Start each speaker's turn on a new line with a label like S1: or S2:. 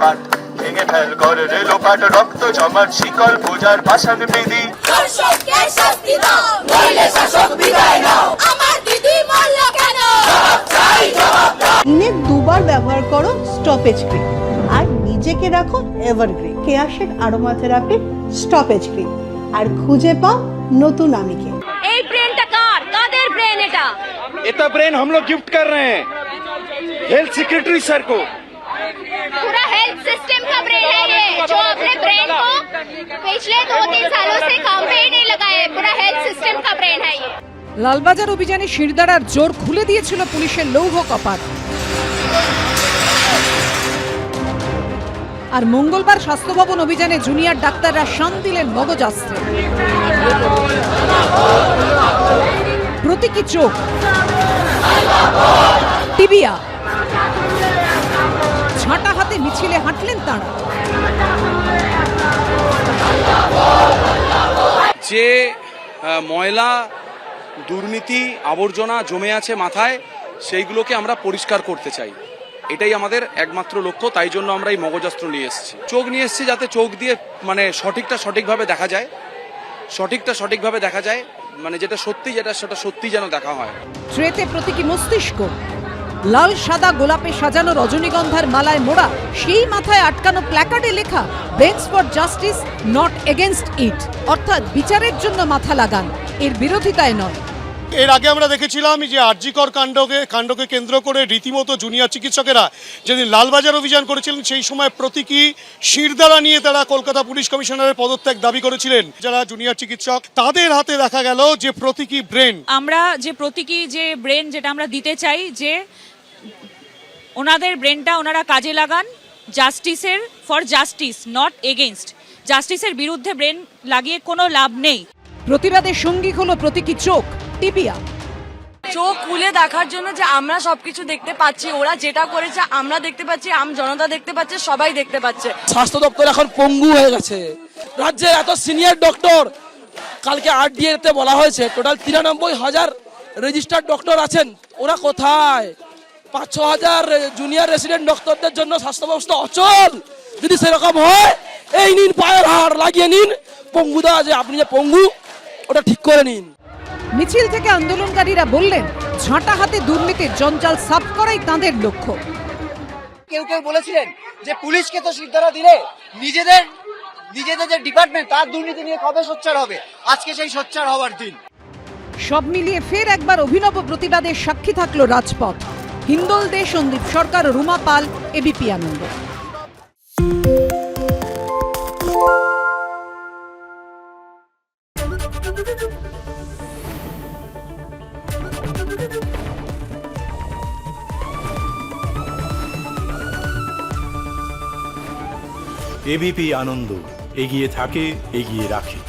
S1: কপাট, ভেঙে ফেল কর রেলোপাট, রক্ত জমাট শিকল পূজার পাষাণ বিধি।
S2: ধর্ষককে শাস্তি দাও, নইলে শাসক বিদায় নাও। আমার দিদি মরল কেন? জবাব চাই, জবাব দাও।
S3: দিনে দুবার ব্যবহার করো স্টপেজ ক্রিম আর নিজেকে রাখো এভারগ্রিন। কেয়াশেড আরোমা থেরাপি স্টপেজ ক্রিম আর খুঁজে পাও নতুন আমিকে।
S2: এই ব্রেনটা কার? কাদের ব্রেন এটা?
S4: इतना ब्रेन हम लोग गिफ्ट कर रहे हैं हेल्थ सेक्रेटरी सर को।
S2: पूरा हेल्थ सिस्टम का ब्रेन है ये, जो अपने ब्रेन को पिछले 2-3 सालों से काम पे ही नहीं लगाया है। पूरा हेल्थ सिस्टम का ब्रेन है ये।
S5: লালবাজার অভিযানে শিরদাঁড়ার জোর খুলে দিয়েছিল পুলিশের লৌহ কপাট। আর মঙ্গলবার স্বাস্থ্য ভবন অভিযানে জুনিয়র ডাক্তাররা শান দিলেন মগজাস্ত্রে। প্রতীকী চোখ, টিবিয়া, ঝাঁটা হাতে মিছিলে হাঁটলেন তাঁরা।
S6: যে ময়লা দুর্নীতি আবর্জনা জমে আছে মাথায়, সেইগুলোকে আমরা পরিষ্কার করতে চাই। এটাই আমাদের একমাত্র লক্ষ্য। তাই জন্য আমরা এই মগজাস্ত্র নিয়ে এসেছি। চোখ নিয়ে এসেছি যাতে চোখ দিয়ে মানে সঠিকটা সঠিকভাবে দেখা যায়, মানে যেটা সত্যি সেটা সত্যি যেন দেখা হয়।
S5: ট্রেতে প্রতীকী মস্তিষ্ক, লাল সাদা গোলাপে সাজানো রজনীগন্ধার মালায় মোড়া সেই মাথায় আটকানো প্ল্যাকার্ডে লেখা begs for justice not against it, অর্থাৎ বিচারের জন্য মাথা লাগান, এর বিরোধিতায় নয়।
S7: এর আগে আমরা দেখেছিলাম যে আরজিকর কাণ্ডকে কেন্দ্র করে রীতিমতো জুনিয়র চিকিৎসকেরা যেদিন লালবাজার অভিযান করেছিলেন সেই সময় প্রতীকী শিরদাঁড়া নিয়ে তারা কলকাতা পুলিশ কমিশনারের পদত্যাগ দাবি করেছিলেন। যারা জুনিয়র চিকিৎসক তাদের হাতে দেখা গেল যে প্রতীকী ব্রেন।
S8: আমরা যে প্রতীকী যে ব্রেন যেটা আমরা দিতে চাই, যে ওনাদের ব্রেনটা ওনারা কাজে লাগান জাস্টিসের ফর জাস্টিস নট এগেইনস্ট। জাস্টিসের বিরুদ্ধে ব্রেন লাগিয়ে কোনো লাভ নেই।
S5: প্রতিবাদের সঙ্গী হলো প্রতীকী চোখ, টিবিয়া।
S9: চোখ খুলে দেখার জন্য যে আমরা সবকিছু দেখতে পাচ্ছি, ওরা যেটা করেছে আমরা দেখতে পাচ্ছি, জনতা দেখতে পাচ্ছে, সবাই দেখতে পাচ্ছে।
S10: স্বাস্থ্য দপ্তর এখন পঙ্গু হয়ে গেছে। রাজ্যের এত সিনিয়র ডক্টর, কালকে আরডিএতে বলা হয়েছে টোটাল 93,000 রেজিস্টার্ড ডক্টর আছেন, ওরা কোথায়? 5-6 হাজার জুনিয়র রেসিডেন্ট ডক্টরদের জন্য স্বাস্থ্য ব্যবস্থা অচল। যদি সেরকম হয়, এই নিন পায়ের হাড় লাগিয়ে নিন, পঙ্গুদা যে আপনি যে পঙ্গু ওটা ঠিক করে নিন।
S5: মিছিল থেকে আন্দোলনকারীরা বললেন, ঝাঁটা হাতে দুর্নীতির জঞ্জাল সাফ করাই তাঁদের লক্ষ্য।
S10: কেউ বলেছিলেন যে পুলিশকে তো শিরদাঁড়া দিলে নিজেদের যে ডিপার্টমেন্ট তার দুর্নীতি নিয়ে কবে সোচ্চার হবে? আজকে সেই সোচ্চার হওয়ার দিন।
S5: সব মিলিয়ে ফের একবার অভিনব প্রতিবাদের সাক্ষী থাকলো রাজপথ। হিন্দল দে, সন্দীপ সরকার, রুমা পাল, এবিপি আনন্দ।
S11: এবিপি আনন্দ, এগিয়ে থাকে, এগিয়ে রাখে।